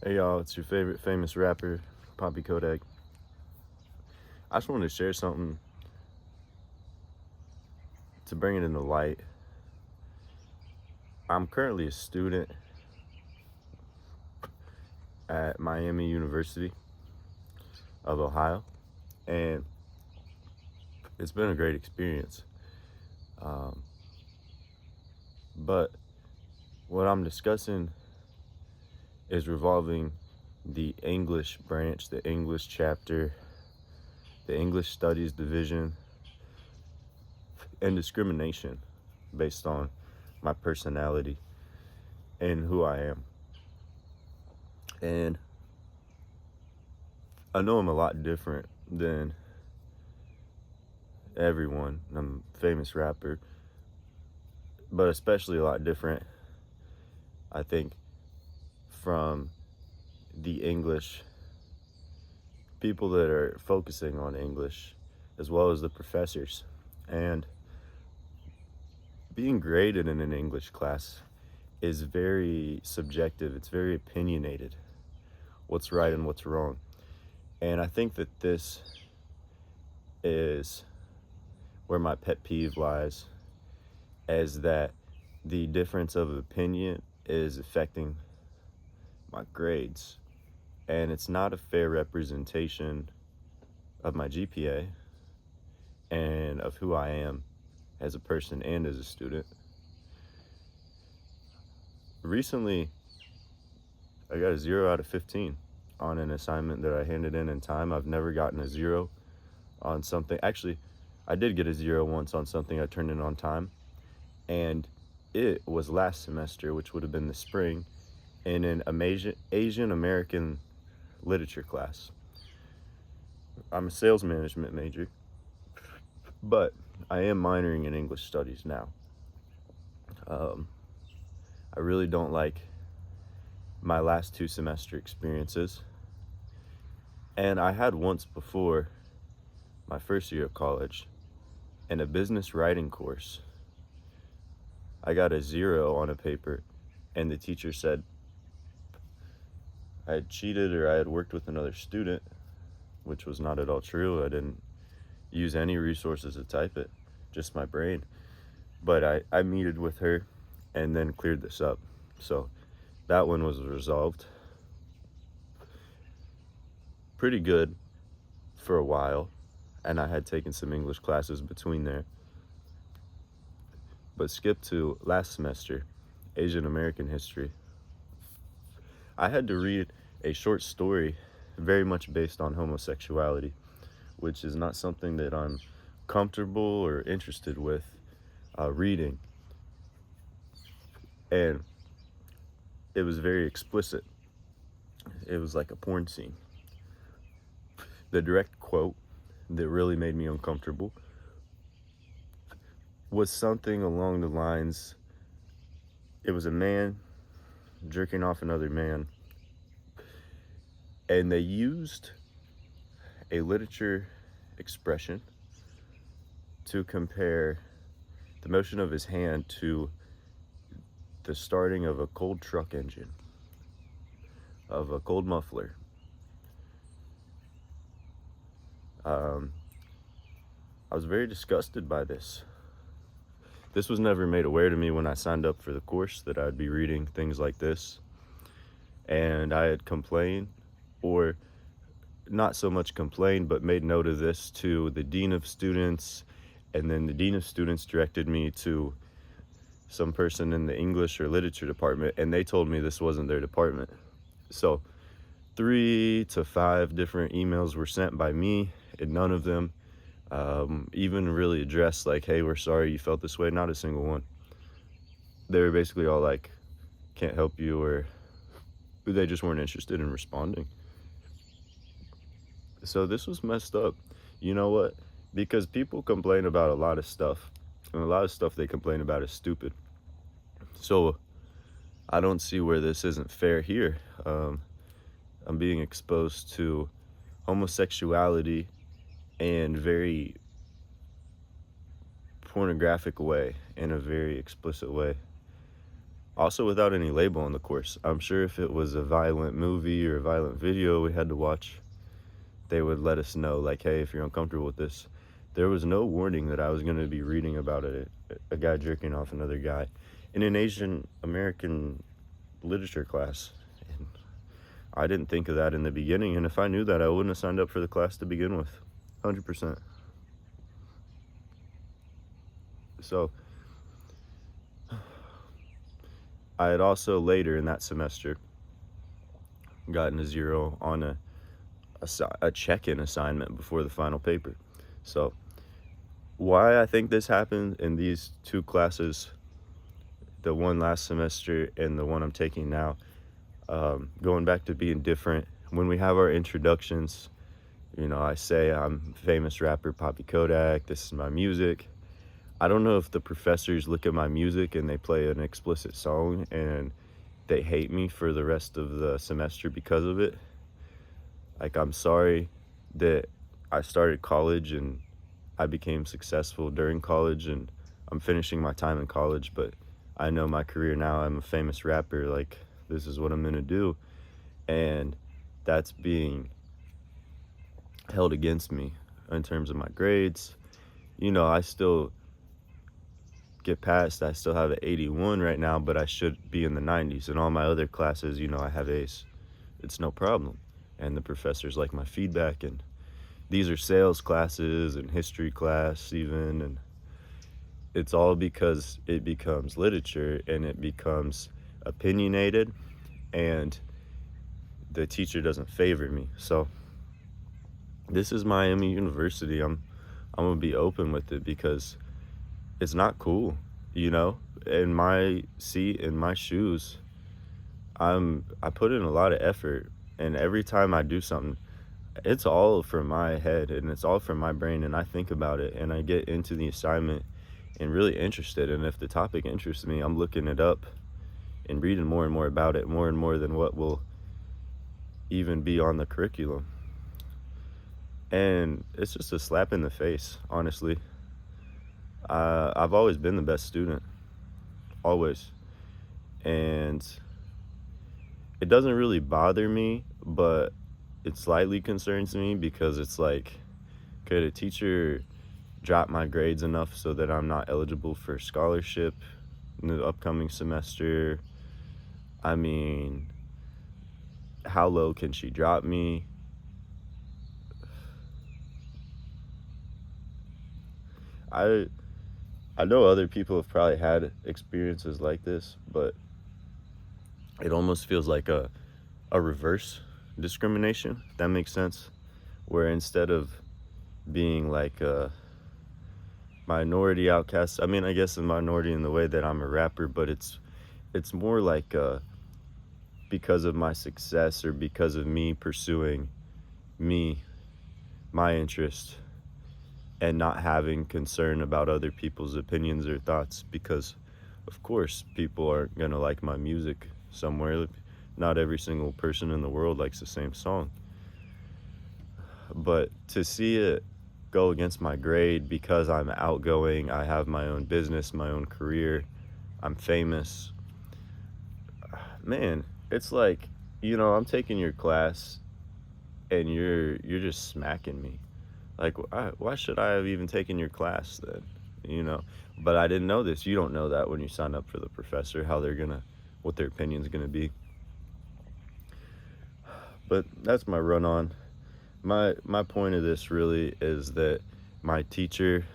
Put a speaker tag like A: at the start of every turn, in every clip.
A: Hey y'all, it's your favorite famous rapper, Papi Kodak. I just wanted to share something to bring it into light. I'm currently a student at Miami University of Ohio, and it's been a great experience. Um, but what I'm discussing is revolving the English branch, the English chapter, the English Studies division, and discrimination based on my personality and who I am. And I know I'm a lot different than everyone. I'm a famous rapper, but especially a lot different, I think, from the English people that are focusing on English, as well as the professors. And being graded in an English class is very subjective, it's very opinionated, what's right and what's wrong. And I think that this is where my pet peeve lies, is that the difference of opinion is affecting my grades. And it's not a fair representation of my GPA and of who I am as a person and as a student. Recently, I got a 0 out of 15 on an assignment that I handed in time. I've never gotten a 0 on something. Actually, I did get a 0 once on something I turned in on time, and it was last semester, which would have been the spring, in an Asian American literature class. I'm a sales management major, but I am minoring in English studies now. I really don't like my last 2 semester experiences, and I had once before my first year of college in a business writing course. I got a 0 on a paper, and the teacher said I had cheated or I had worked with another student, which was not at all true. I didn't use any resources to type it, just my brain. But I meted with her and then cleared this up. So that one was resolved. Pretty good for a while, and I had taken some English classes between there. But skip to last semester, Asian American history. I had to read a short story very much based on homosexuality, which is not something that I'm comfortable or interested with reading. And it was very explicit. It was like a porn scene. The direct quote that really made me uncomfortable was something along the lines, it was a man jerking off another man, and they used a literature expression to compare the motion of his hand to the starting of a cold truck engine, of a cold muffler. I was very disgusted by this. This was never made aware to me when I signed up for the course that I'd be reading things like this. And I had complained, or not so much complained, but made note of this to the dean of students. And then the dean of students directed me to some person in the English or literature department, and they told me this wasn't their department. So 3 to 5 different emails were sent by me, and none of them even really addressed like, hey, we're sorry you felt this way. Not a single one. They were basically all like, can't help you, or they just weren't interested in responding. So this was messed up. You know what? Because people complain about a lot of stuff, and a lot of stuff they complain about is stupid. So I don't see where this isn't fair here. I'm being exposed to homosexuality in very pornographic way, in a very explicit way. Also without any label on the course. I'm sure if it was a violent movie or a violent video we had to watch, they would let us know, like, hey, if you're uncomfortable with this. There was no warning that I was going to be reading about a guy jerking off another guy in an Asian American literature class. And I didn't think of that in the beginning, and if I knew that, I wouldn't have signed up for the class to begin with. 100%. So I had also later in that semester gotten a 0 on a check-in assignment before the final paper. So why I think this happened in these two classes, the one last semester and the one I'm taking now, going back to being different. When we have our introductions, I say I'm famous rapper Papi Kodak, this is my music. I don't know if the professors look at my music and they play an explicit song and they hate me for the rest of the semester because of it. Like, I'm sorry that I started college and I became successful during college and I'm finishing my time in college, but I know my career now. I'm a famous rapper. Like, this is what I'm gonna do. And that's being held against me in terms of my grades. I still get past. I still have an 81 right now, but I should be in the 90s. In all my other classes, I have A's. It's no problem. And the professors like my feedback. And these are sales classes and history class even. And it's all because it becomes literature and it becomes opinionated. And the teacher doesn't favor me. So this is Miami University. I'm gonna be open with it because it's not cool, in my seat, in my shoes. I put in a lot of effort, and every time I do something, it's all from my head and it's all from my brain, and I think about it and I get into the assignment and really interested. And if the topic interests me, I'm looking it up and reading more and more about it, more and more than what will even be on the curriculum. And it's just a slap in the face, honestly. I've always been the best student, always. And it doesn't really bother me, but it slightly concerns me because it's like, could a teacher drop my grades enough so that I'm not eligible for scholarship in the upcoming semester? I mean, how low can she drop me? I know other people have probably had experiences like this, but it almost feels like a reverse discrimination, if that makes sense, where instead of being like a minority outcast, I mean, I guess a minority in the way that I'm a rapper, but it's more like because of my success or because of me pursuing my interest and not having concern about other people's opinions or thoughts, because of course people aren't gonna like my music somewhere. Not every single person in the world likes the same song. But to see it go against my grade because I'm outgoing, I have my own business, my own career, I'm famous, man, it's like, I'm taking your class and you're just smacking me. Like, why should I have even taken your class then? But I didn't know this. You don't know that when you sign up for the professor, what their opinion's gonna be. But that's my run on. My point of this really is that my teacher,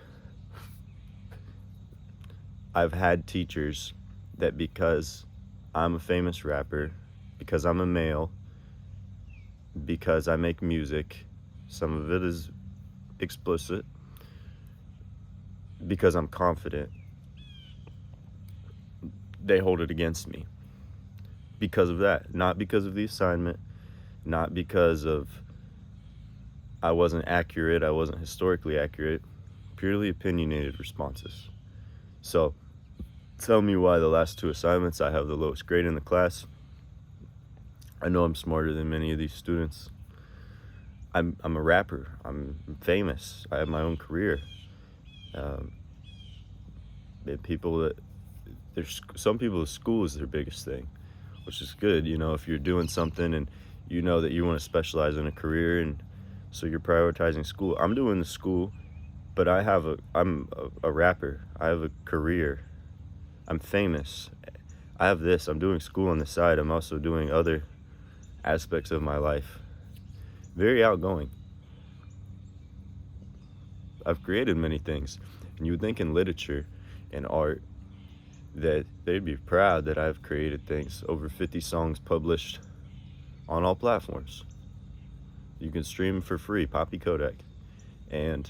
A: I've had teachers that because I'm a famous rapper, because I'm a male, because I make music, some of it is explicit, because I'm confident, they hold it against me because of that. Not because of the assignment, not because of I wasn't accurate, I wasn't historically accurate, purely opinionated responses. So tell me why the last two assignments I have the lowest grade in the class. I know I'm smarter than many of these students. I'm a rapper. I'm famous. I have my own career. People that there's some people, school is their biggest thing, which is good. You know, if you're doing something and you know that you want to specialize in a career, and so you're prioritizing school. I'm doing the school, but I'm a rapper. I have a career. I'm famous. I have this. I'm doing school on the side. I'm also doing other aspects of my life. Very outgoing. I've created many things. And you would think in literature and art that they'd be proud that I've created things. Over 50 songs published on all platforms. You can stream for free, Papi Kodak. And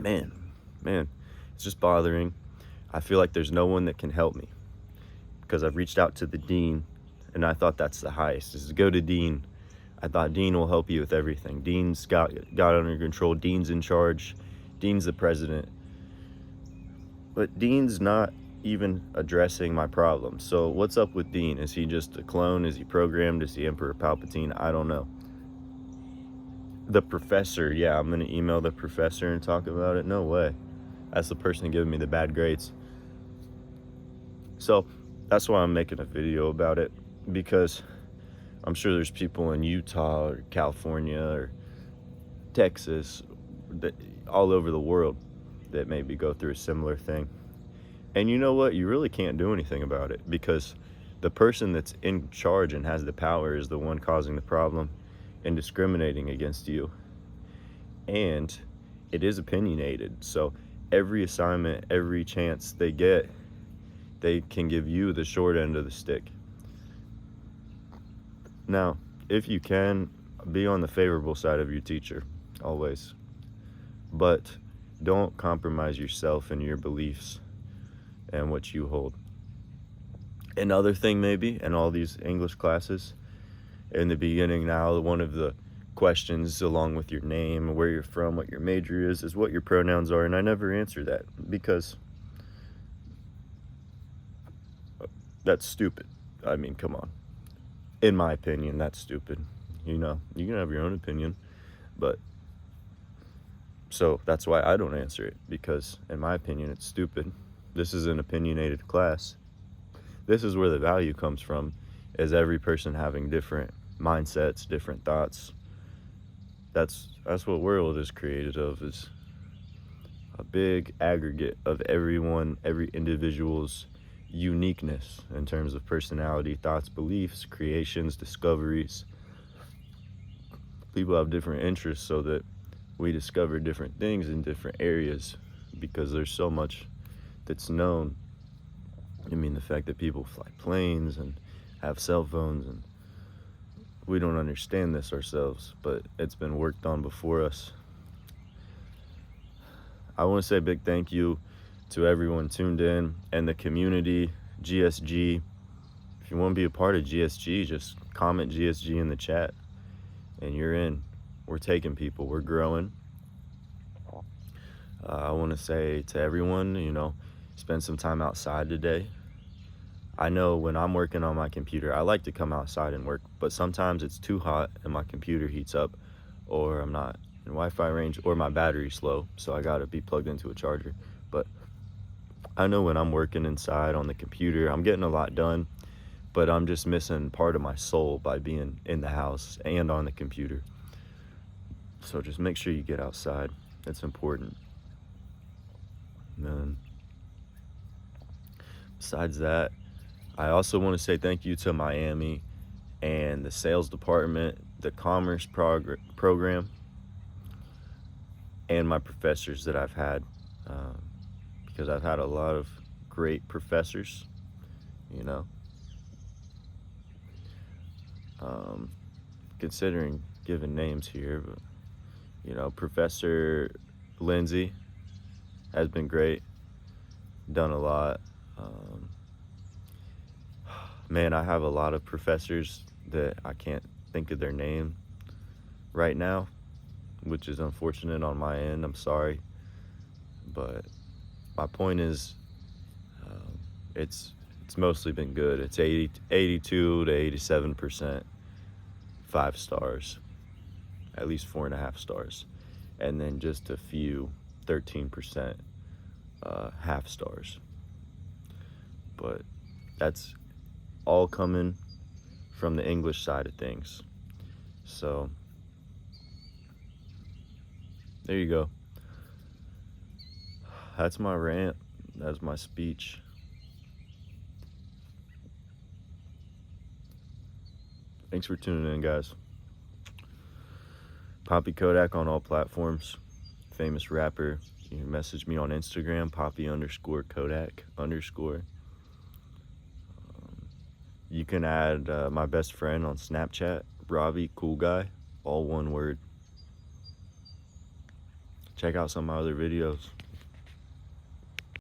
A: man, it's just bothering. I feel like there's no one that can help me, because I've reached out to the dean, and I thought that's the highest, is to go to dean. I thought dean will help you with everything. Dean's got under control. Dean's in charge. Dean's the president. But dean's not even addressing my problem. So what's up with dean? Is he just a clone? Is he programmed? Is he Emperor Palpatine? I don't know. The professor, yeah, I'm gonna email the professor and talk about it. No way. That's the person giving me the bad grades. So that's why I'm making a video about it, because I'm sure there's people in Utah or California or Texas, that all over the world, that maybe go through a similar thing. And you know what? You really can't do anything about it, because the person that's in charge and has the power is the one causing the problem and discriminating against you. And it is opinionated. So every assignment, every chance they get, they can give you the short end of the stick. Now, if you can, be on the favorable side of your teacher, always. But don't compromise yourself and your beliefs and what you hold. Another thing, maybe, in all these English classes, in the beginning now, one of the questions, along with your name, where you're from, what your major is what your pronouns are. And I never answer that, because that's stupid. I mean, come on. In my opinion, that's stupid. You know, you can have your own opinion, but so that's why I don't answer it, because in my opinion, it's stupid. This is an opinionated class. This is where the value comes from, is every person having different mindsets, different thoughts. That's what world is created of, is a big aggregate of everyone, every individual's uniqueness in terms of personality, thoughts, beliefs, creations, discoveries. People have different interests, so that we discover different things in different areas, because there's so much that's known. I mean, the fact that people fly planes and have cell phones, and we don't understand this ourselves, but it's been worked on before us. I want to say a big thank you to everyone tuned in, and the community, GSG. If you want to be a part of GSG, just comment GSG in the chat, and you're in. We're taking people. We're growing. I want to say to everyone, you know, spend some time outside today. I know when I'm working on my computer, I like to come outside and work, but sometimes it's too hot and my computer heats up, or I'm not in Wi-Fi range, or my battery's low, so I gotta be plugged into a charger. But I know when I'm working inside on the computer, I'm getting a lot done, but I'm just missing part of my soul by being in the house and on the computer. So just make sure you get outside. It's important. And then, besides that, I also want to say thank you to Miami and the sales department, the commerce program, and my professors that I've had, because I've had a lot of great professors, you know. Considering giving names here, but, you know, Professor Lindsay has been great, done a lot. Man, I have a lot of professors that I can't think of their name right now, which is unfortunate on my end. I'm sorry. But my point is, it's mostly been good. It's 82 to 87% 5 stars, at least 4.5 stars. And then just a few, 13% half stars. but that's all coming from the English side of things. So there you go. That's my rant. That's my speech. Thanks for tuning in, guys. Papi Kodak on all platforms. Famous rapper. You can message me on Instagram, Papi_Kodak_. You can add my best friend on Snapchat, Ravi, cool guy, all one word. Check out some of my other videos.